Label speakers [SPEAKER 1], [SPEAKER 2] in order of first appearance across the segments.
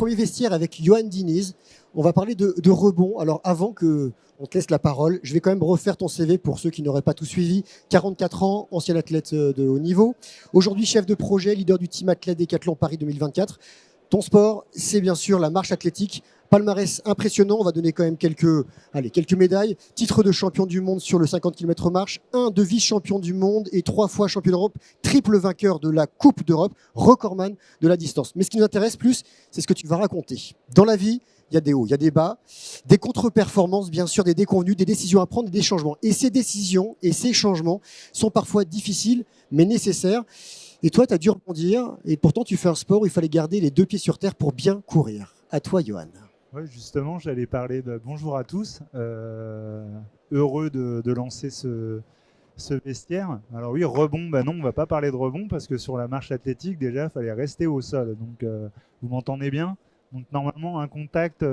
[SPEAKER 1] premier vestiaire avec Johan Diniz. On va parler de rebond. Alors avant que on te laisse la parole, je vais quand même refaire ton CV pour ceux qui n'auraient pas tout suivi. 44 ans, ancien athlète de haut niveau. Aujourd'hui chef de projet, leader du team athlète Décathlon Paris 2024. Ton sport, c'est bien sûr la marche athlétique. Palmarès impressionnant, on va donner quand même quelques médailles. Titre de champion du monde sur le 50 km marche, 1 de vice-champion du monde et 3 fois champion d'Europe, triple vainqueur de la Coupe d'Europe, recordman de la distance. Mais ce qui nous intéresse plus, c'est ce que tu vas raconter. Dans la vie, il y a des hauts, il y a des bas, des contre-performances, bien sûr, des déconvenues, des décisions à prendre et des changements. Et ces décisions et ces changements sont parfois difficiles, mais nécessaires. Et toi, tu as dû rebondir, et pourtant tu fais un sport où il fallait garder les 2 pieds sur terre pour bien courir. À toi, Johan.
[SPEAKER 2] Oui, justement, j'allais parler de bonjour à tous. Heureux de lancer ce vestiaire. Alors oui, rebond, non, on ne va pas parler de rebond parce que sur la marche athlétique, déjà, il fallait rester au sol. Donc, vous m'entendez bien? Donc, normalement, un contact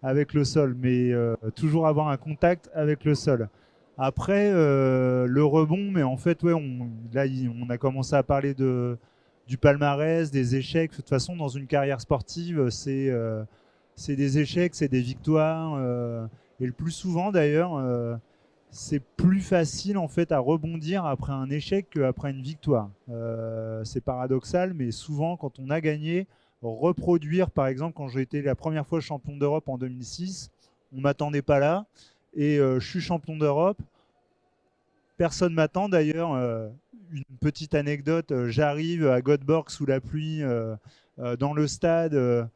[SPEAKER 2] avec le sol, mais toujours avoir un contact avec le sol. Après, le rebond, mais en fait, ouais, on a commencé à parler du palmarès, des échecs. De toute façon, dans une carrière sportive, c'est des échecs, c'est des victoires. Et le plus souvent, d'ailleurs, c'est plus facile en fait à rebondir après un échec qu'après une victoire. C'est paradoxal, mais souvent, quand on a gagné, reproduire, par exemple, quand j'ai été la première fois champion d'Europe en 2006, on ne m'attendait pas là. Et je suis champion d'Europe. Personne ne m'attend d'ailleurs. Une petite anecdote, j'arrive à Göteborg sous la pluie dans le stade.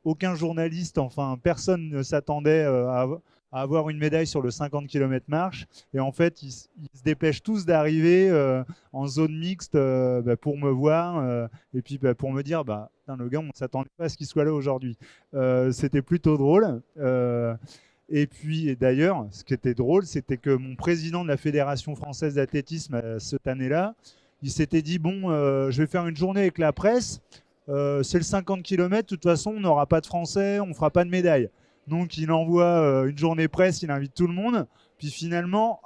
[SPEAKER 2] Aucun journaliste, enfin personne ne s'attendait à avoir une médaille sur le 50 km marche. Et en fait, ils se dépêchent tous d'arriver en zone mixte pour me voir et puis pour me dire le gars, on ne s'attendait pas à ce qu'il soit là aujourd'hui. C'était plutôt drôle. Et puis, et d'ailleurs, ce qui était drôle, c'était que mon président de la Fédération française d'athlétisme cette année-là, il s'était dit bon, je vais faire une journée avec la presse. C'est le 50 km, de toute façon, on n'aura pas de Français, on ne fera pas de médaille. Donc, il envoie une journée presse, il invite tout le monde. Puis finalement,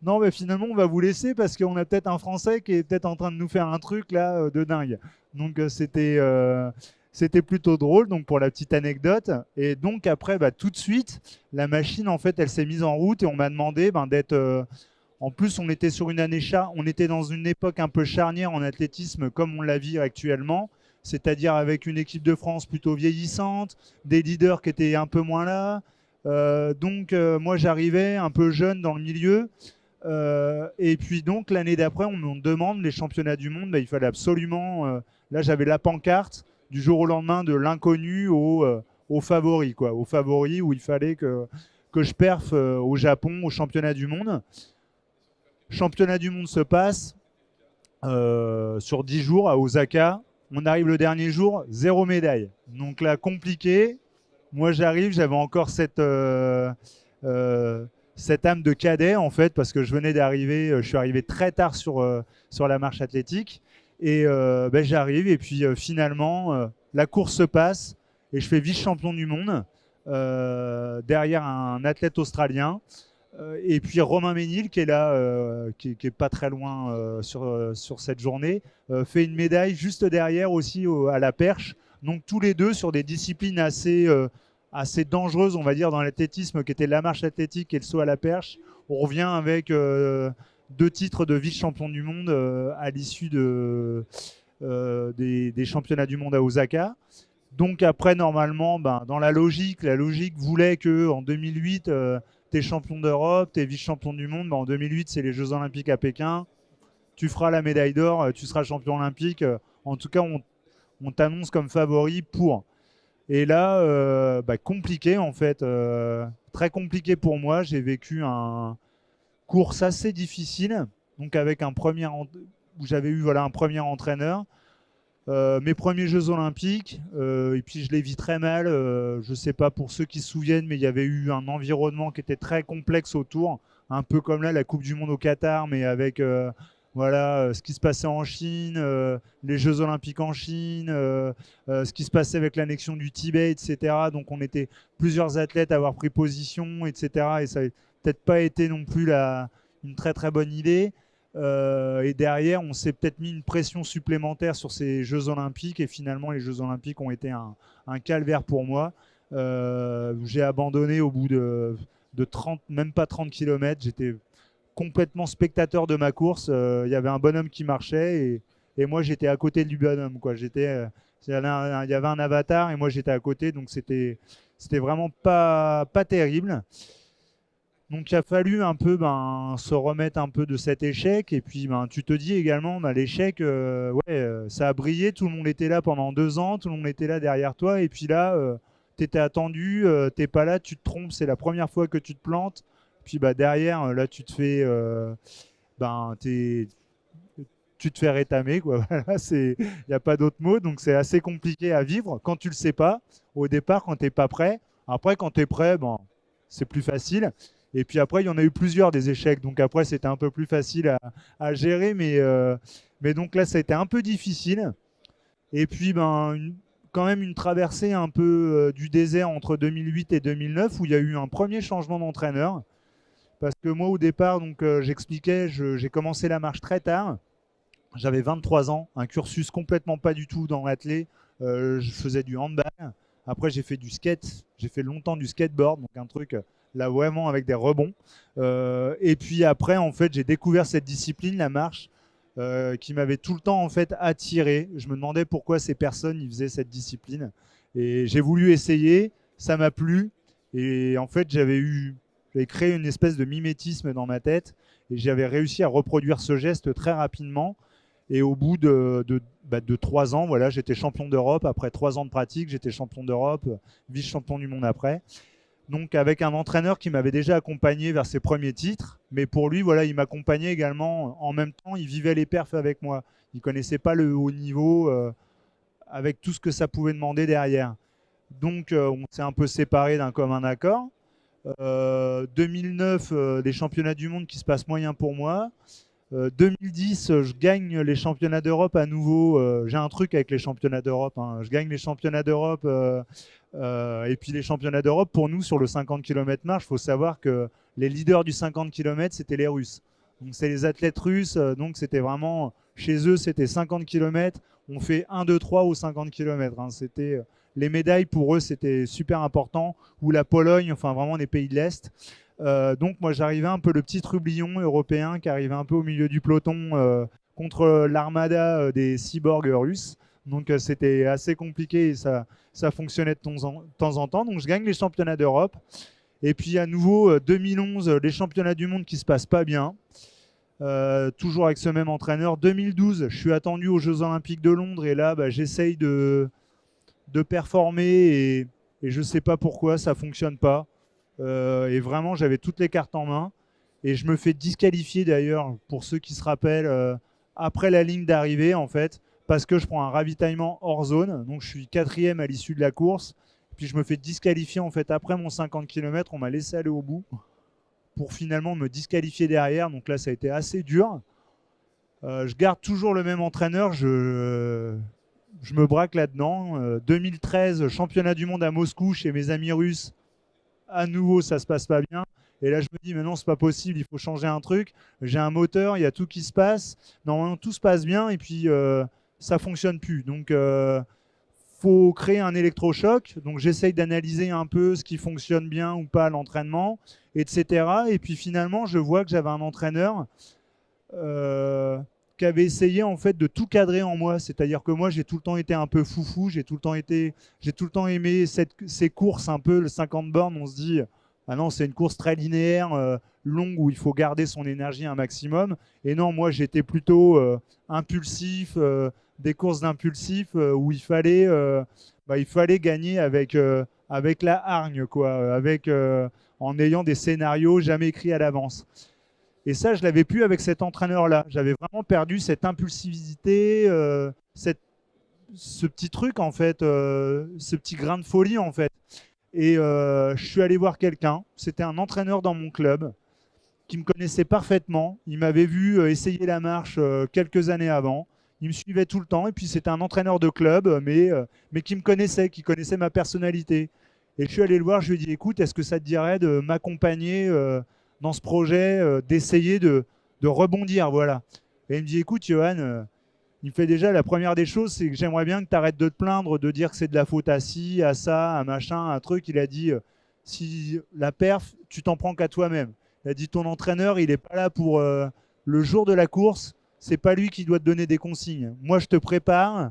[SPEAKER 2] non, mais finalement, on va vous laisser parce qu'on a peut-être un Français qui est peut-être en train de nous faire un truc là de dingue. Donc, c'était plutôt drôle, donc pour la petite anecdote. Et donc après, tout de suite, la machine, en fait, elle s'est mise en route et on m'a demandé d'être... en plus, on était sur une année on était dans une époque un peu charnière en athlétisme comme on la vit actuellement, c'est-à-dire avec une équipe de France plutôt vieillissante, des leaders qui étaient un peu moins là. Moi, j'arrivais un peu jeune dans le milieu. Et puis donc, l'année d'après, on me demande les championnats du monde. Il fallait absolument... là, j'avais la pancarte du jour au lendemain de l'inconnu au favori, quoi. Au favori où il fallait que je perfe au Japon, au championnat du monde. Championnat du monde se passe sur 10 jours à Osaka. On arrive le dernier jour, 0 médaille. Donc là, compliqué. Moi, j'arrive, j'avais encore cette âme de cadet, en fait, parce que je venais d'arriver, je suis arrivé très tard sur la marche athlétique. Et j'arrive, et puis finalement, la course se passe, et je fais vice-champion du monde derrière un athlète australien. Et puis Romain Ménil, qui est là, qui est pas très loin sur cette journée, fait une médaille juste derrière aussi à la perche. Donc tous les deux sur des disciplines assez dangereuses, on va dire, dans l'athlétisme, qui était la marche athlétique et le saut à la perche. On revient avec 2 titres de vice-champion du monde à l'issue des championnats du monde à Osaka. Donc après, normalement, dans la logique voulait qu'en 2008, tu es champion d'Europe, tu es vice-champion du monde. En 2008, c'est les Jeux Olympiques à Pékin. Tu feras la médaille d'or, tu seras champion olympique. En tout cas, on t'annonce comme favori pour. Et là, compliqué en fait. Très compliqué pour moi. J'ai vécu une course assez difficile. Donc avec où j'avais eu un premier entraîneur. Mes premiers Jeux Olympiques, et puis je les vis très mal. Je ne sais pas pour ceux qui se souviennent, mais il y avait eu un environnement qui était très complexe autour, un peu comme là la Coupe du Monde au Qatar, mais avec ce qui se passait en Chine, les Jeux Olympiques en Chine, ce qui se passait avec l'annexion du Tibet, etc. Donc on était plusieurs athlètes à avoir pris position, etc. Et ça n'a peut-être pas été non plus une très très bonne idée. Et derrière, on s'est peut-être mis une pression supplémentaire sur ces Jeux Olympiques. Et finalement, les Jeux Olympiques ont été un calvaire pour moi. J'ai abandonné au bout de 30, même pas 30 km. J'étais complètement spectateur de ma course. Il y avait un bonhomme qui marchait et moi, j'étais à côté du bonhomme, quoi. Il y avait un avatar et moi, j'étais à côté. Donc, c'était vraiment pas terrible. Donc il a fallu un peu se remettre un peu de cet échec. Et puis tu te dis également, l'échec, ça a brillé, tout le monde était là pendant 2 ans, tout le monde était là derrière toi. Et puis là, tu étais attendu, t'es pas là, tu te trompes, c'est la première fois que tu te plantes. Puis derrière, là, tu te fais, tu te fais rétamer, quoi. Voilà, il n'y a pas d'autre mot. Donc c'est assez compliqué à vivre quand tu le sais pas au départ, quand tu n'es pas prêt. Après, quand tu es prêt, c'est plus facile. Et puis après, il y en a eu plusieurs des échecs. Donc après, c'était un peu plus facile à gérer. Mais donc là, ça a été un peu difficile. Et puis, quand même une traversée un peu du désert entre 2008 et 2009 où il y a eu un premier changement d'entraîneur. Parce que moi, au départ, donc j'expliquais, j'ai commencé la marche très tard. J'avais 23 ans, un cursus complètement pas du tout dans l'athlé. Je faisais du handball. Après, j'ai fait du skate. J'ai fait longtemps du skateboard, donc un truc là vraiment avec des rebonds. Et puis après, en fait, j'ai découvert cette discipline, la marche, qui m'avait tout le temps en fait attiré. Je me demandais pourquoi ces personnes ils faisaient cette discipline. Et j'ai voulu essayer. Ça m'a plu. Et en fait, j'avais créé une espèce de mimétisme dans ma tête. Et j'avais réussi à reproduire ce geste très rapidement. Et au bout de 3 ans, voilà, j'étais champion d'Europe. Après 3 ans de pratique, j'étais champion d'Europe, vice-champion du monde après. Donc avec un entraîneur qui m'avait déjà accompagné vers ses premiers titres. Mais pour lui, voilà, il m'accompagnait également. En même temps, il vivait les perfs avec moi. Il ne connaissait pas le haut niveau avec tout ce que ça pouvait demander derrière. Donc on s'est un peu séparés d'un commun accord. 2009, les championnats du monde qui se passent moyen pour moi. 2010, je gagne les championnats d'Europe à nouveau. J'ai un truc avec les championnats d'Europe, hein. Je gagne les championnats d'Europe et puis les championnats d'Europe, pour nous, sur le 50 km marche, il faut savoir que les leaders du 50 km, c'était les Russes. Donc c'est les athlètes russes, donc c'était vraiment, chez eux, c'était 50 km. On fait 1, 2, 3 ou 50 km. Hein. Les médailles, pour eux, c'était super important. Ou la Pologne, enfin vraiment les pays de l'Est. Donc moi j'arrivais un peu le petit trublion européen qui arrivait un peu au milieu du peloton contre l'armada des cyborgs russes. Donc c'était assez compliqué et ça fonctionnait de temps en temps. Donc je gagne les championnats d'Europe. Et puis à nouveau 2011, les championnats du monde qui se passent pas bien. Toujours avec ce même entraîneur. 2012, je suis attendu aux Jeux Olympiques de Londres et là j'essaye de performer et je sais pas pourquoi ça fonctionne pas. Et vraiment, j'avais toutes les cartes en main. Et je me fais disqualifier d'ailleurs, pour ceux qui se rappellent, après la ligne d'arrivée, en fait, parce que je prends un ravitaillement hors zone. Donc je suis 4e à l'issue de la course. Puis je me fais disqualifier, en fait, après mon 50 km. On m'a laissé aller au bout pour finalement me disqualifier derrière. Donc là, ça a été assez dur. Je garde toujours le même entraîneur. Je me braque là-dedans. 2013, championnat du monde à Moscou chez mes amis russes. À nouveau, ça se passe pas bien. Et là, je me dis, mais non, c'est pas possible, il faut changer un truc. J'ai un moteur, il y a tout qui se passe. Normalement, tout se passe bien et puis ça fonctionne plus. Donc, faut créer un électrochoc. Donc, j'essaye d'analyser un peu ce qui fonctionne bien ou pas à l'entraînement, etc. Et puis finalement, je vois que j'avais un entraîneur qui avait essayé en fait de tout cadrer en moi. C'est-à-dire que moi, j'ai tout le temps été un peu foufou, j'ai tout le temps aimé ces courses un peu, le 50 bornes, on se dit, ah non, c'est une course très linéaire, longue, où il faut garder son énergie un maximum. Et non, moi, j'étais plutôt impulsif, des courses d'impulsif, où il fallait gagner avec la hargne, quoi, en ayant des scénarios jamais écrits à l'avance. Et ça, je l'avais plus avec cet entraîneur-là. J'avais vraiment perdu cette impulsivité, ce petit truc, en fait, ce petit grain de folie, en fait. Et je suis allé voir quelqu'un. C'était un entraîneur dans mon club qui me connaissait parfaitement. Il m'avait vu essayer la marche quelques années avant. Il me suivait tout le temps. Et puis, c'était un entraîneur de club, mais qui me connaissait, qui connaissait ma personnalité. Et je suis allé le voir. Je lui ai dit, écoute, est-ce que ça te dirait de m'accompagner dans ce projet, d'essayer de rebondir, voilà. Et il me dit, écoute, Johan, il me fait déjà, la première des choses, c'est que j'aimerais bien que tu arrêtes de te plaindre, de dire que c'est de la faute à ci, à ça, à machin, un truc. Il a dit, si la perf, tu t'en prends qu'à toi-même. Il a dit, ton entraîneur, il n'est pas là pour le jour de la course, c'est pas lui qui doit te donner des consignes. Moi, je te prépare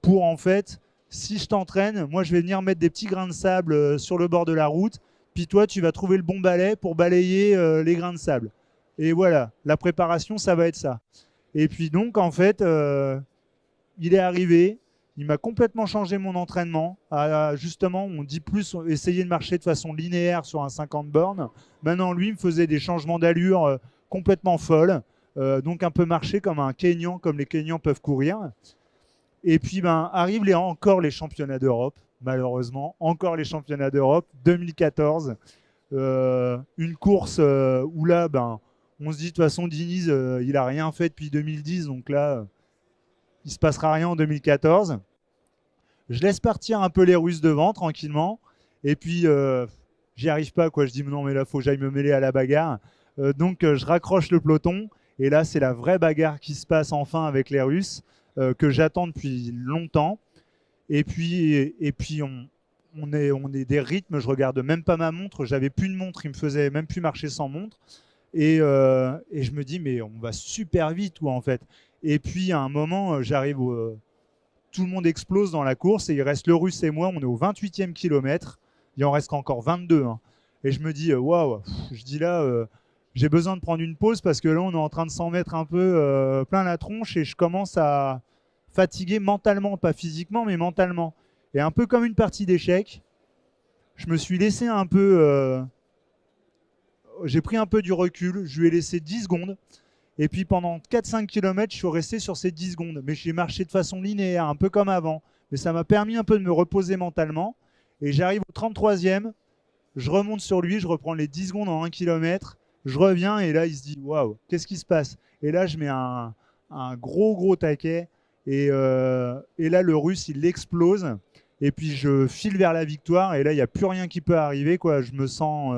[SPEAKER 2] pour, en fait, si je t'entraîne, moi, je vais venir mettre des petits grains de sable sur le bord de la route, puis toi, tu vas trouver le bon balai pour balayer les grains de sable. Et voilà, la préparation, ça va être ça. Et puis donc, en fait, il est arrivé, il m'a complètement changé mon entraînement. Justement, on dit plus essayer de marcher de façon linéaire sur un 50 bornes. Maintenant, lui, il me faisait des changements d'allure complètement folles. Donc, un peu marcher comme un Kenyan, comme les Kenyans peuvent courir. Et puis, arrivent encore les championnats d'Europe, malheureusement. Encore les championnats d'Europe, 2014. Une course où là, on se dit de toute façon, Diniz, il n'a rien fait depuis 2010. Donc là, il ne se passera rien en 2014. Je laisse partir un peu les Russes devant, tranquillement. Et puis, j'y arrive pas, quoi. Je dis, non, mais là, il faut que j'aille me mêler à la bagarre. Donc, je raccroche le peloton. Et là, c'est la vraie bagarre qui se passe enfin avec les Russes, que j'attends depuis longtemps. Et puis on est des rythmes. Je regarde même pas ma montre. J'avais plus de montre. Il me faisait même plus marcher sans montre. Et je me dis, mais on va super vite, ou en fait. Et puis, à un moment, j'arrive tout le monde explose dans la course et il reste le Russe et moi. On est au 28e kilomètre. Il en reste encore 22. Hein. Et je me dis, waouh, je dis là, j'ai besoin de prendre une pause parce que là, on est en train de s'en mettre un peu plein la tronche et je commence à fatiguer mentalement, pas physiquement, mais mentalement. Et un peu comme une partie d'échecs, je me suis laissé un peu. J'ai pris un peu du recul, je lui ai laissé 10 secondes. Et puis pendant 4-5 km, je suis resté sur ces 10 secondes. Mais j'ai marché de façon linéaire, un peu comme avant. Mais ça m'a permis un peu de me reposer mentalement. Et j'arrive au 33e, je remonte sur lui, je reprends les 10 secondes en 1 km. Je reviens et là, il se dit, waouh, qu'est-ce qui se passe? Et là, je mets un gros taquet. Et là, le Russe, il explose. Et puis, je file vers la victoire. Et là, il n'y a plus rien qui peut arriver, quoi. Je me sens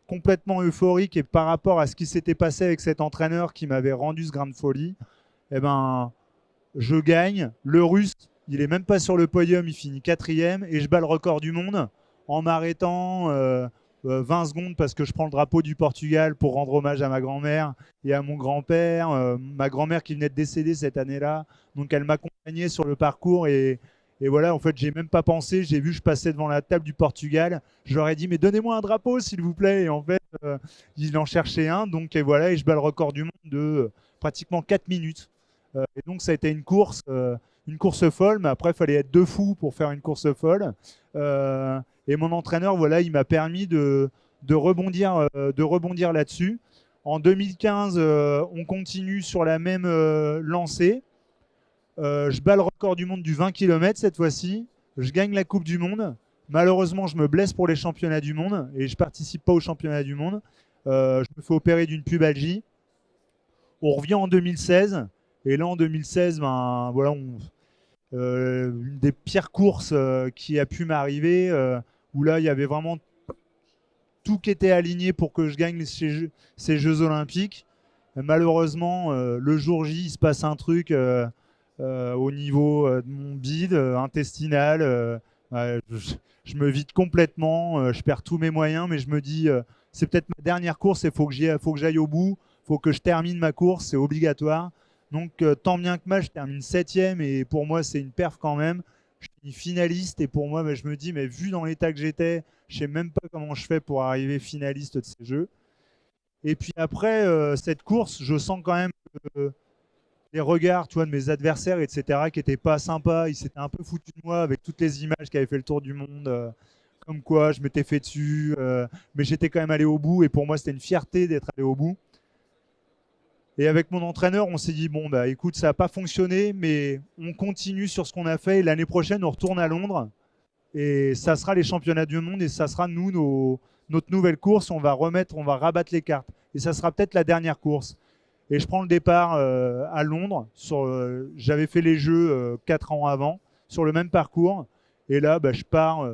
[SPEAKER 2] complètement euphorique. Et par rapport à ce qui s'était passé avec cet entraîneur qui m'avait rendu ce grain de folie, eh ben, je gagne. Le Russe, il est même pas sur le podium. Il finit 4e. Et je bats le record du monde en m'arrêtant 20 secondes parce que je prends le drapeau du Portugal pour rendre hommage à ma grand-mère et à mon grand-père. Ma grand-mère qui venait de décéder cette année-là. Donc, elle m'accompagnait sur le parcours et voilà, en fait, j'ai même pas pensé. J'ai vu, je passais devant la table du Portugal. Je leur ai dit, mais donnez-moi un drapeau, s'il vous plaît. Et en fait, il en cherchait un. Donc, et voilà, et je bats le record du monde de pratiquement 4 minutes. Et donc, ça a été une course folle. Mais après, il fallait être deux fous pour faire une course folle. Et mon entraîneur, voilà, il m'a permis de rebondir là-dessus. En 2015, on continue sur la même lancée. Je bats le record du monde du 20 km cette fois-ci. Je gagne la Coupe du Monde. Malheureusement, je me blesse pour les championnats du monde et je ne participe pas aux championnats du monde. Je me fais opérer d'une pubalgie. On revient en 2016. Et là, en 2016, voilà, une des pires courses qui a pu m'arriver, où là, il y avait vraiment tout qui était aligné pour que je gagne ces Jeux Olympiques. Malheureusement, le jour J, il se passe un truc au niveau de mon bide intestinal. Je me vide complètement, je perds tous mes moyens, mais je me dis, c'est peut-être ma dernière course et faut que j'aille au bout, faut que je termine ma course, c'est obligatoire. Donc, tant bien que mal, je termine 7e et pour moi, c'est une perf quand même. Je suis finaliste et pour moi, je me dis, mais vu dans l'état que j'étais, je sais même pas comment je fais pour arriver finaliste de ces Jeux. Et puis après cette course, je sens quand même les regards, tu vois, de mes adversaires, etc., qui n'étaient pas sympas. Ils s'étaient un peu foutus de moi avec toutes les images qui avaient fait le tour du monde, comme quoi je m'étais fait dessus, mais j'étais quand même allé au bout et pour moi, c'était une fierté d'être allé au bout. Et avec mon entraîneur, on s'est dit, bon, bah écoute, ça n'a pas fonctionné, mais on continue sur ce qu'on a fait. Et l'année prochaine, on retourne à Londres. Et ça sera les championnats du monde et ça sera notre nouvelle course. On va rabattre les cartes. Et ça sera peut-être la dernière course. Et je prends le départ à Londres. J'avais fait les Jeux 4 ans avant, sur le même parcours. Et là, je pars,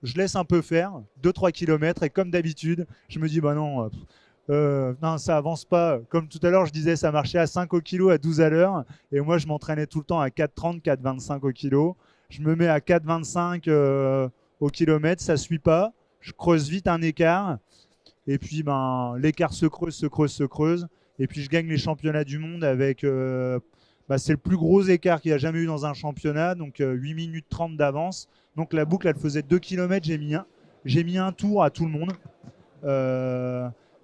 [SPEAKER 2] je laisse un peu faire, 2-3 km. Et comme d'habitude, je me dis, bah non, Non, ça avance pas. Comme tout à l'heure, je disais, ça marchait à 5 au kilo, à 12 à l'heure. Et moi, je m'entraînais tout le temps à 4,30, 4,25 au kilo. Je me mets à 4,25 au kilomètre, ça suit pas. Je creuse vite un écart. Et puis, l'écart se creuse, se creuse, se creuse. Et puis, je gagne les championnats du monde avec. C'est le plus gros écart qu'il y a jamais eu dans un championnat. Donc, 8 minutes 30 d'avance. Donc, la boucle, elle faisait 2 km. J'ai mis un tour à tout le monde.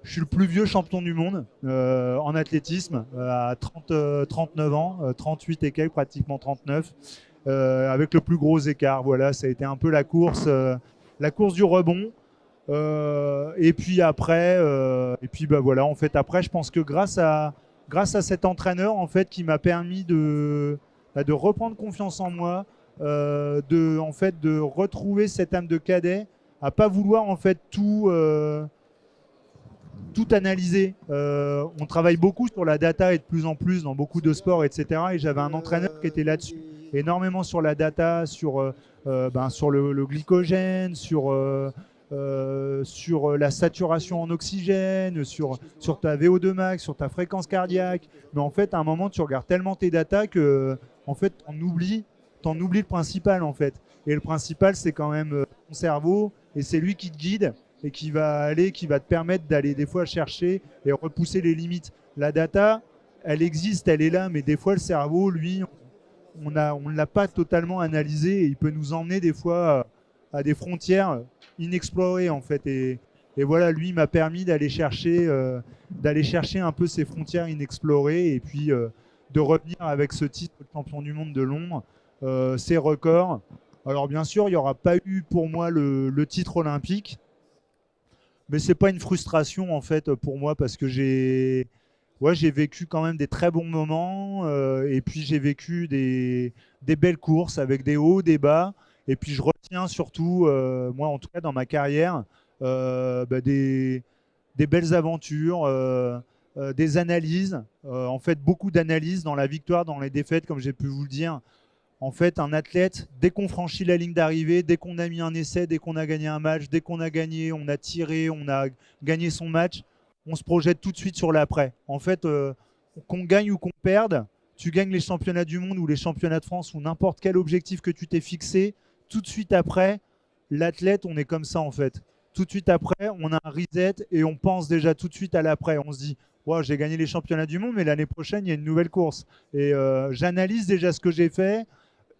[SPEAKER 2] Je suis le plus vieux champion du monde en athlétisme à 39 ans, 38 et quelques, pratiquement 39, avec le plus gros écart. Voilà, ça a été un peu la course du rebond. Et puis après, voilà, en fait, après, je pense que grâce à cet entraîneur, en fait, qui m'a permis de reprendre confiance en moi, de retrouver cette âme de cadet, à pas vouloir en fait tout analyser. On travaille beaucoup sur la data et de plus en plus dans beaucoup de sports, etc. Et j'avais un entraîneur qui était là-dessus, énormément sur la data, sur le glycogène, sur la saturation en oxygène, sur ta VO2 max, sur ta fréquence cardiaque. Mais en fait, à un moment, tu regardes tellement tes datas que en fait, t'en oublies le principal en fait. Et le principal, c'est quand même ton cerveau, et c'est lui qui te guide et qui va te permettre d'aller des fois chercher et repousser les limites. La data, elle existe, elle est là, mais des fois le cerveau, lui, on ne l'a pas totalement analysé, et il peut nous emmener des fois à des frontières inexplorées en fait. Et voilà, lui m'a permis d'aller chercher un peu ces frontières inexplorées, et puis de revenir avec ce titre de champion du monde de Londres, ces records. Alors bien sûr, il n'y aura pas eu pour moi le titre olympique, mais c'est pas une frustration en fait pour moi, parce que j'ai vécu quand même des très bons moments, et puis j'ai vécu des belles courses avec des hauts, des bas, et puis je retiens surtout, moi en tout cas dans ma carrière, des belles aventures, des analyses, en fait beaucoup d'analyses dans la victoire, dans les défaites, comme j'ai pu vous le dire. En fait, un athlète, dès qu'on franchit la ligne d'arrivée, dès qu'on a mis un essai, dès qu'on a gagné un match, dès qu'on a gagné, on a tiré, on a gagné son match, on se projette tout de suite sur l'après. En fait, qu'on gagne ou qu'on perde, tu gagnes les championnats du monde ou les championnats de France ou n'importe quel objectif que tu t'es fixé, tout de suite après, l'athlète, on est comme ça en fait. Tout de suite après, on a un reset et on pense déjà tout de suite à l'après. On se dit, wow, j'ai gagné les championnats du monde, mais l'année prochaine, il y a une nouvelle course. Et j'analyse déjà ce que j'ai fait,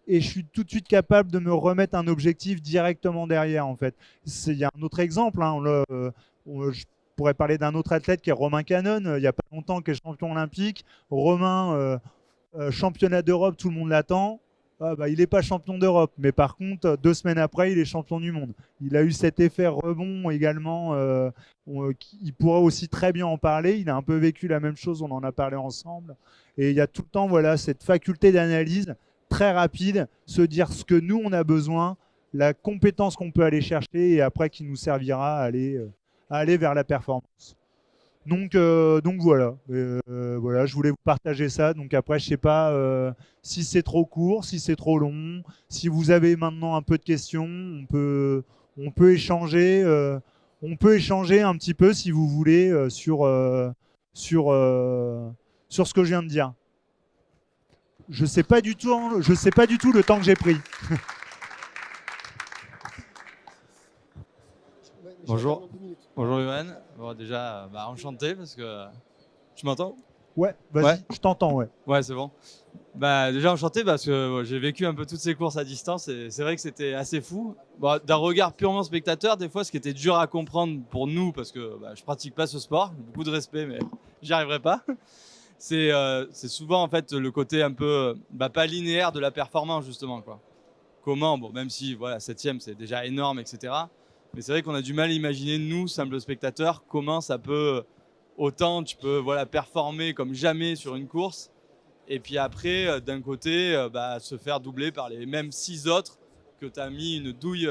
[SPEAKER 2] et je suis tout de suite capable de me remettre un objectif directement derrière en fait. Il y a un autre exemple, hein, je pourrais parler d'un autre athlète qui est Romain Canon, il n'y a pas longtemps, qui est champion olympique. Romain, championnat d'Europe, tout le monde l'attend. Il n'est pas champion d'Europe, mais par contre, 2 semaines après, il est champion du monde. Il a eu cet effet rebond également. Il pourrait aussi très bien en parler. Il a un peu vécu la même chose, on en a parlé ensemble. Et il y a tout le temps cette faculté d'analyse très rapide, se dire ce que nous, on a besoin, la compétence qu'on peut aller chercher, et après qui nous servira à aller vers la performance. Donc voilà, voilà, je voulais vous partager ça. Donc après, je sais pas si c'est trop court, si c'est trop long. Si vous avez maintenant un peu de questions, on peut échanger un petit peu si vous voulez sur ce que je viens de dire. Je sais pas du tout le temps que j'ai pris.
[SPEAKER 3] Bonjour. Bonjour Yoann. Bon, déjà, enchanté parce que tu m'entends?
[SPEAKER 2] Ouais, vas-y, ouais. Je t'entends, ouais.
[SPEAKER 3] Ouais, c'est bon. Déjà enchanté parce que j'ai vécu un peu toutes ces courses à distance, et c'est vrai que c'était assez fou. D'un regard purement spectateur, des fois, ce qui était dur à comprendre pour nous, parce que je pratique pas ce sport, beaucoup de respect, mais j'y arriverai pas. C'est souvent en fait le côté un peu pas linéaire de la performance justement, quoi. Comment, même si voilà, 7e c'est déjà énorme, etc. Mais c'est vrai qu'on a du mal à imaginer, nous, simples spectateurs, comment ça peut autant tu peux performer comme jamais sur une course, et puis après d'un côté se faire doubler par les mêmes 6 autres que tu as mis une douille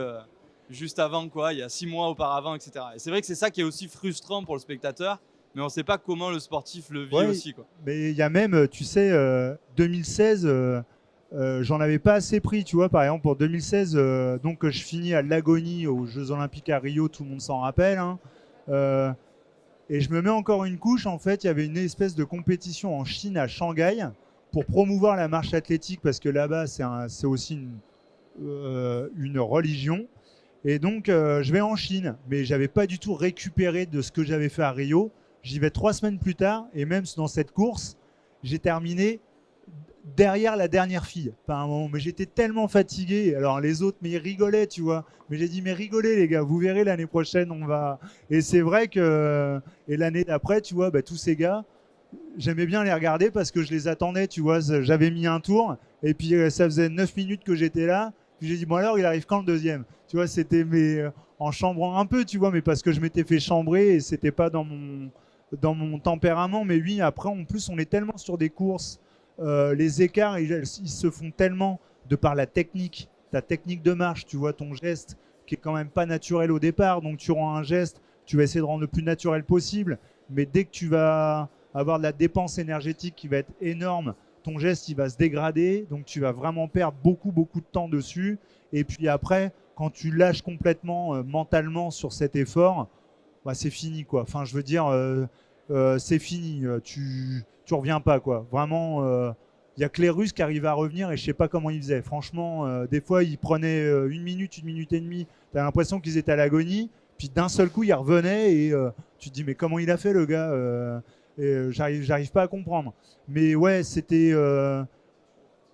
[SPEAKER 3] juste avant, quoi, il y a 6 mois auparavant, etc. Et c'est vrai que c'est ça qui est aussi frustrant pour le spectateur. Mais on ne sait pas comment le sportif le vit aussi, quoi.
[SPEAKER 2] Mais il y a même, tu sais, 2016, j'en avais pas assez pris, tu vois. Par exemple, pour 2016, donc je finis à l'agonie aux Jeux Olympiques à Rio, tout le monde s'en rappelle. Hein. Et je me mets encore une couche. En fait, il y avait une espèce de compétition en Chine, à Shanghai, pour promouvoir la marche athlétique, parce que là-bas, c'est aussi une religion. Et donc, je vais en Chine, mais je n'avais pas du tout récupéré de ce que j'avais fait à Rio. J'y vais 3 semaines plus tard, et même dans cette course, j'ai terminé derrière la dernière fille. Enfin, un moment, mais j'étais tellement fatigué. Alors les autres, mais ils rigolaient, tu vois. Mais j'ai dit, mais rigolez les gars, vous verrez l'année prochaine, on va. Et c'est vrai que et l'année d'après, tu vois, bah, tous ces gars, j'aimais bien les regarder parce que je les attendais, tu vois. J'avais mis un tour, et puis ça faisait 9 minutes que j'étais là. Puis j'ai dit, bon alors, il arrive quand le deuxième? Tu vois, c'était en chambrant un peu, tu vois, mais parce que je m'étais fait chambrer et c'était pas dans mon tempérament. Mais oui, après, en plus, on est tellement sur des courses. Les écarts, ils se font tellement de par la technique, ta technique de marche, tu vois, ton geste qui est quand même pas naturel au départ, donc tu rends un geste, tu vas essayer de rendre le plus naturel possible, mais dès que tu vas avoir de la dépense énergétique qui va être énorme, ton geste il va se dégrader, donc tu vas vraiment perdre beaucoup beaucoup de temps dessus, et puis après, quand tu lâches complètement mentalement sur cet effort, bah, c'est fini quoi. Enfin, je veux dire, c'est fini. Tu reviens pas quoi. Vraiment, il y a que les Russes qui arrivaient à revenir et je sais pas comment ils faisaient. Franchement, des fois ils prenaient 1 minute et demie. T'as l'impression qu'ils étaient à l'agonie. Puis d'un seul coup ils revenaient et tu te dis mais comment il a fait le gars j'arrive pas à comprendre. Mais ouais, c'était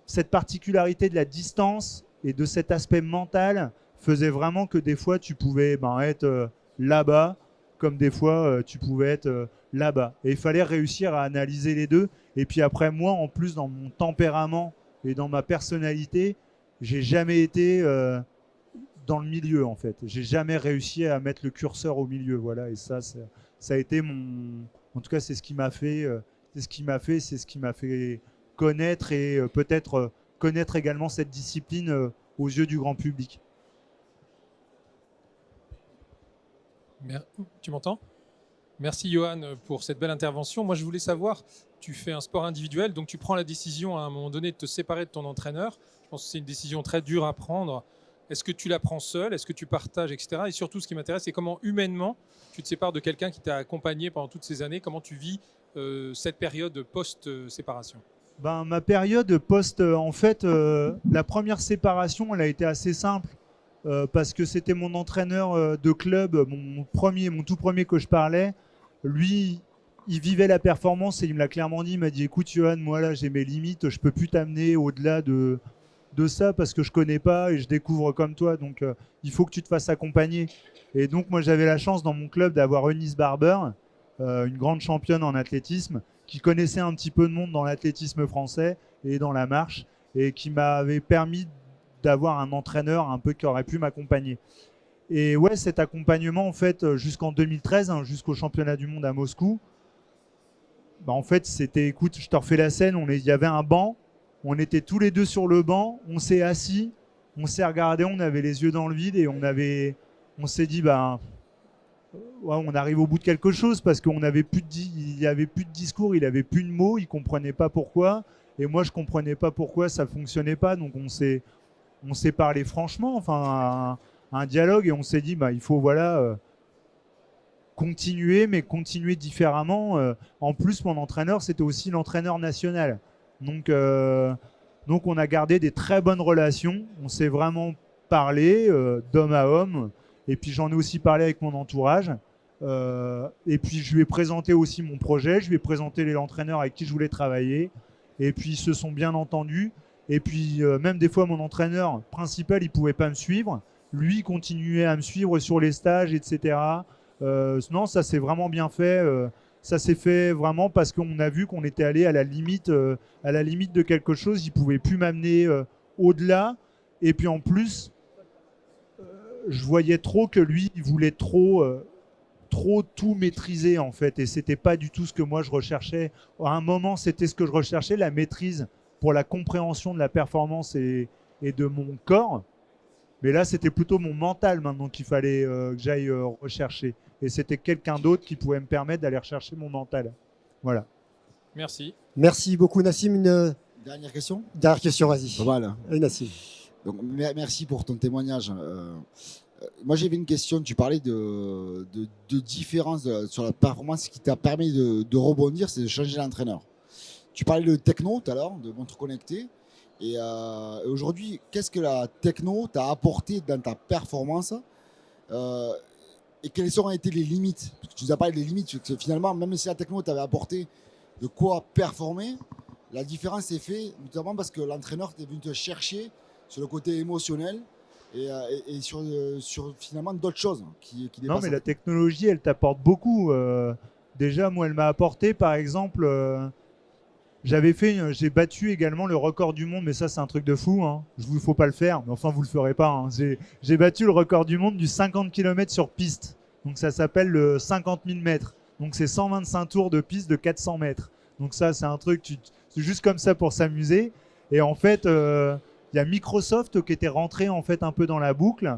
[SPEAKER 2] cette particularité de la distance et de cet aspect mental faisait vraiment que des fois tu pouvais être là-bas comme des fois tu pouvais être là-bas. Et il fallait réussir à analyser les deux. Et puis après, moi, en plus, dans mon tempérament et dans ma personnalité, j'ai jamais été dans le milieu, en fait. J'ai jamais réussi à mettre le curseur au milieu. Voilà. Et ça a été mon... En tout cas, c'est ce qui m'a fait... c'est ce qui m'a fait connaître et peut-être connaître également cette discipline aux yeux du grand public.
[SPEAKER 4] Tu m'entends? Merci Johan pour cette belle intervention. Moi je voulais savoir, tu fais un sport individuel, donc tu prends la décision à un moment donné de te séparer de ton entraîneur. Je pense que c'est une décision très dure à prendre. Est-ce que tu la prends seul? Est-ce que tu partages, etc. Et surtout, ce qui m'intéresse, c'est comment humainement tu te sépares de quelqu'un qui t'a accompagné pendant toutes ces années. Comment tu vis cette période post-séparation?
[SPEAKER 2] Ma période post, en fait, la première séparation, elle a été assez simple. Parce que c'était mon entraîneur de club, mon tout premier que je parlais. Lui, il vivait la performance et il me l'a clairement dit. Il m'a dit, écoute Johan, moi là j'ai mes limites, je peux plus t'amener au-delà de ça parce que je connais pas et je découvre comme toi, donc il faut que tu te fasses accompagner. Et donc moi j'avais la chance dans mon club d'avoir Eunice Barber, une grande championne en athlétisme, qui connaissait un petit peu de monde dans l'athlétisme français et dans la marche, et qui m'avait permis d'avoir un entraîneur un peu qui aurait pu m'accompagner. Et ouais, cet accompagnement, en fait, jusqu'en 2013, jusqu'au championnat du monde à Moscou, en fait, c'était, écoute, je te refais la scène, il y avait un banc, on était tous les deux sur le banc, on s'est assis, on s'est regardé, on avait les yeux dans le vide et on s'est dit, ouais, on arrive au bout de quelque chose parce qu'il n'y avait plus de discours, il avait plus de mots, il comprenait pas pourquoi, et moi je comprenais pas pourquoi ça fonctionnait pas, donc on s'est parlé franchement, enfin un dialogue, et on s'est dit il faut continuer, mais continuer différemment. En plus, mon entraîneur, c'était aussi l'entraîneur national, donc on a gardé des très bonnes relations, on s'est vraiment parlé d'homme à homme, et puis j'en ai aussi parlé avec mon entourage, et puis je lui ai présenté aussi mon projet, je lui ai présenté l'entraîneur avec qui je voulais travailler, et puis ils se sont bien entendus. Et puis même des fois mon entraîneur principal il pouvait pas me suivre, lui il continuait à me suivre sur les stages, etc. Non, ça s'est vraiment bien fait, ça s'est fait vraiment parce qu'on a vu qu'on était allé à la limite de quelque chose, il pouvait plus m'amener au-delà, et puis en plus je voyais trop que lui il voulait trop tout maîtriser en fait, et c'était pas du tout ce que moi je recherchais. À un moment c'était ce que je recherchais, la maîtrise pour la compréhension de la performance et de mon corps. Mais là, c'était plutôt mon mental maintenant qu'il fallait que j'aille rechercher. Et c'était quelqu'un d'autre qui pouvait me permettre d'aller rechercher mon mental. Voilà.
[SPEAKER 4] Merci.
[SPEAKER 1] Merci beaucoup, Nassim. Une
[SPEAKER 5] Dernière question.
[SPEAKER 1] dernière question, vas-y.
[SPEAKER 5] Voilà.
[SPEAKER 1] Nassim.
[SPEAKER 5] Donc, merci pour ton témoignage. Moi, j'avais une question. Tu parlais de différence sur la performance qui t'a permis de rebondir, c'est de changer d'entraîneur. Tu parlais de techno tout à l'heure, de montre connectée. Et aujourd'hui, qu'est-ce que la techno t'a apporté dans ta performance et quelles ont été les limites? Parce que tu nous as parlé des limites. Parce que finalement, même si la techno t'avait apporté de quoi performer, la différence est faite notamment parce que l'entraîneur est venu te chercher sur le côté émotionnel et sur finalement d'autres choses qui
[SPEAKER 2] Non,
[SPEAKER 5] dépassent.
[SPEAKER 2] mais la technologie, elle t'apporte beaucoup. Déjà, moi, elle m'a apporté, par exemple, j'ai battu également le record du monde, mais ça, c'est un truc de fou. Hein. Faut pas le faire, mais enfin, vous le ferez pas. Hein. J'ai battu le record du monde du 50 km sur piste. Donc, ça s'appelle le 50 000 mètres. Donc, c'est 125 tours de piste de 400 mètres. Donc, ça, c'est un truc, c'est juste comme ça pour s'amuser. Et en fait, il y a Microsoft qui était rentré en fait un peu dans la boucle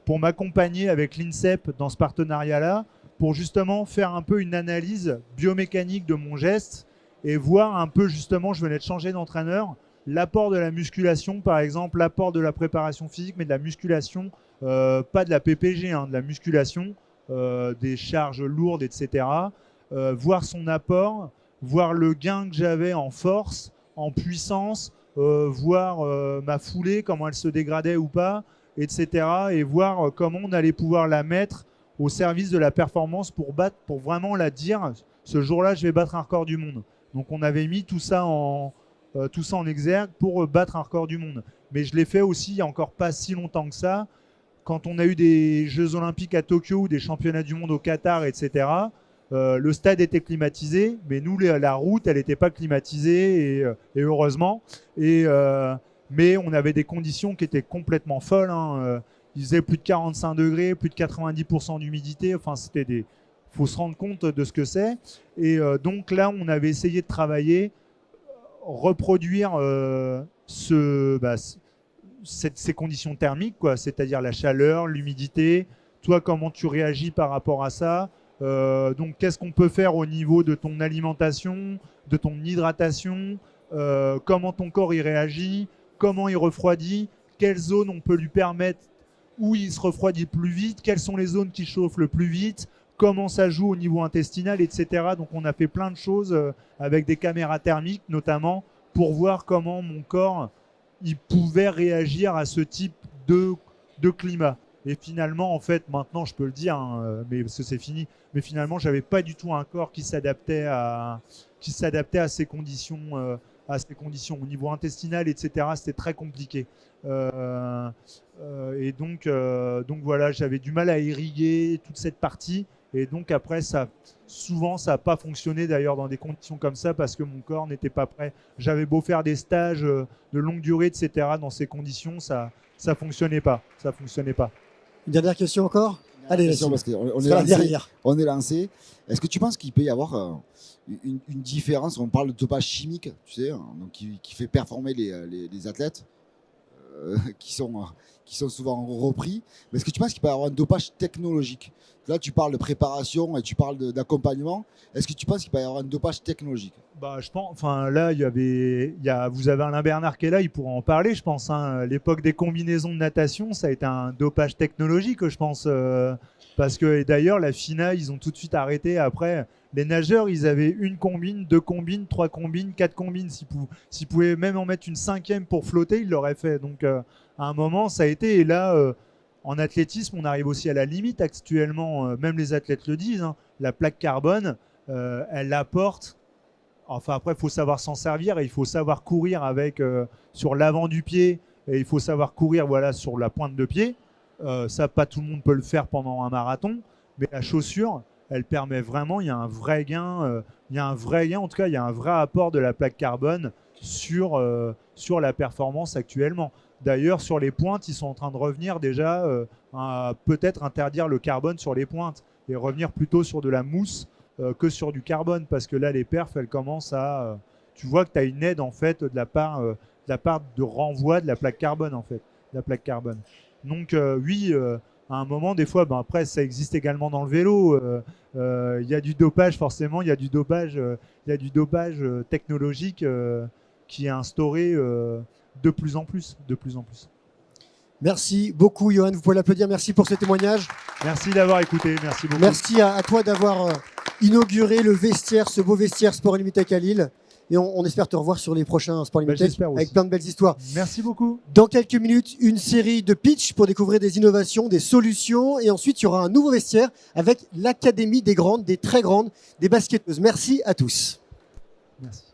[SPEAKER 2] pour m'accompagner avec l'INSEP dans ce partenariat-là, pour justement faire un peu une analyse biomécanique de mon geste et voir un peu justement, je venais de changer d'entraîneur, l'apport de la musculation par exemple, l'apport de la préparation physique, mais de la musculation, pas de la PPG, hein, de la musculation, des charges lourdes, etc. Voir son apport, voir le gain que j'avais en force, en puissance, voir ma foulée, comment elle se dégradait ou pas, etc. Et voir comment on allait pouvoir la mettre au service de la performance pour vraiment la dire, ce jour-là, je vais battre un record du monde. Donc on avait mis tout ça en exergue pour battre un record du monde. Mais je l'ai fait aussi il n'y a encore pas si longtemps que ça, quand on a eu des Jeux Olympiques à Tokyo ou des championnats du monde au Qatar, etc. Le stade était climatisé, mais nous, la route, elle n'était pas climatisée, et heureusement. Mais on avait des conditions qui étaient complètement folles. Hein. Il faisait plus de 45 degrés, plus de 90% d'humidité. Enfin, faut se rendre compte de ce que c'est. Et donc là, on avait essayé de travailler, reproduire ces conditions thermiques, quoi, c'est-à-dire la chaleur, l'humidité. Toi, comment tu réagis par rapport à ça? Donc, qu'est-ce qu'on peut faire au niveau de ton alimentation, de ton hydratation, comment ton corps y réagit, comment il refroidit, quelles zones on peut lui permettre où il se refroidit plus vite, quelles sont les zones qui chauffent le plus vite, comment ça joue au niveau intestinal, etc. Donc, on a fait plein de choses avec des caméras thermiques, notamment, pour voir comment mon corps il pouvait réagir à ce type de climat. Et finalement, en fait, maintenant, je peux le dire, hein, mais parce que c'est fini, mais finalement, j'avais pas du tout un corps qui s'adaptait à ces conditions, au niveau intestinal, etc. C'était très compliqué. Et donc voilà, j'avais du mal à irriguer toute cette partie. Et donc après, souvent, ça n'a pas fonctionné d'ailleurs dans des conditions comme ça parce que mon corps n'était pas prêt. J'avais beau faire des stages de longue durée, etc. Dans ces conditions, ça fonctionnait pas. Ça fonctionnait pas.
[SPEAKER 1] Une dernière question encore? Allez,
[SPEAKER 5] question, parce on est lancé. Est-ce que tu penses qu'il peut y avoir une différence? On parle de dopage chimique, tu sais, donc qui fait performer les athlètes qui sont souvent repris. Mais est-ce que tu penses qu'il peut y avoir un dopage technologique? Là, tu parles de préparation et tu parles d'accompagnement. Est-ce que tu penses qu'il peut y avoir un dopage technologique?
[SPEAKER 2] Bah, je pense. Enfin, là, vous avez Alain Bernard qui est là, il pourra en parler, je pense. Hein. L'époque des combinaisons de natation, ça a été un dopage technologique, je pense. Parce que d'ailleurs, la FINA, ils ont tout de suite arrêté. Après, les nageurs, ils avaient une combine, 2 combines, 3 combines, 4 combines. S'ils pouvaient même en mettre une 5e pour flotter, ils l'auraient fait. Donc, à un moment, ça a été. Et là, en athlétisme, on arrive aussi à la limite actuellement. Même les athlètes le disent. Hein, la plaque carbone, elle apporte. Enfin, après, il faut savoir s'en servir et il faut savoir courir avec sur l'avant du pied et il faut savoir courir sur la pointe de pied. Ça, pas tout le monde peut le faire pendant un marathon, mais la chaussure, elle permet vraiment, il y a un vrai gain, en tout cas, il y a un vrai apport de la plaque carbone sur la performance actuellement. D'ailleurs, sur les pointes, ils sont en train de revenir déjà à peut-être interdire le carbone sur les pointes et revenir plutôt sur de la mousse que sur du carbone, parce que là les perfs elles commencent à tu vois que tu as une aide en fait de la part de renvoi de la plaque carbone en fait, la plaque carbone. Donc oui, à un moment des fois, après ça existe également dans le vélo, il y a du dopage forcément, il y a du dopage technologique qui est instauré de plus en plus.
[SPEAKER 1] Merci beaucoup, Johan. Vous pouvez l'applaudir. Merci pour ce témoignage.
[SPEAKER 2] Merci d'avoir écouté. Merci beaucoup.
[SPEAKER 1] Merci à toi d'avoir inauguré le vestiaire, ce beau vestiaire Sport Illimité à Lille. Et on espère te revoir sur les prochains Sport Illimité
[SPEAKER 2] j'espère aussi.
[SPEAKER 1] avec plein de belles histoires.
[SPEAKER 2] Merci beaucoup.
[SPEAKER 1] Dans quelques minutes, une série de pitch pour découvrir des innovations, des solutions. Et ensuite, il y aura un nouveau vestiaire avec l'Académie des grandes, des très grandes, des basketteuses. Merci à tous.
[SPEAKER 2] Merci.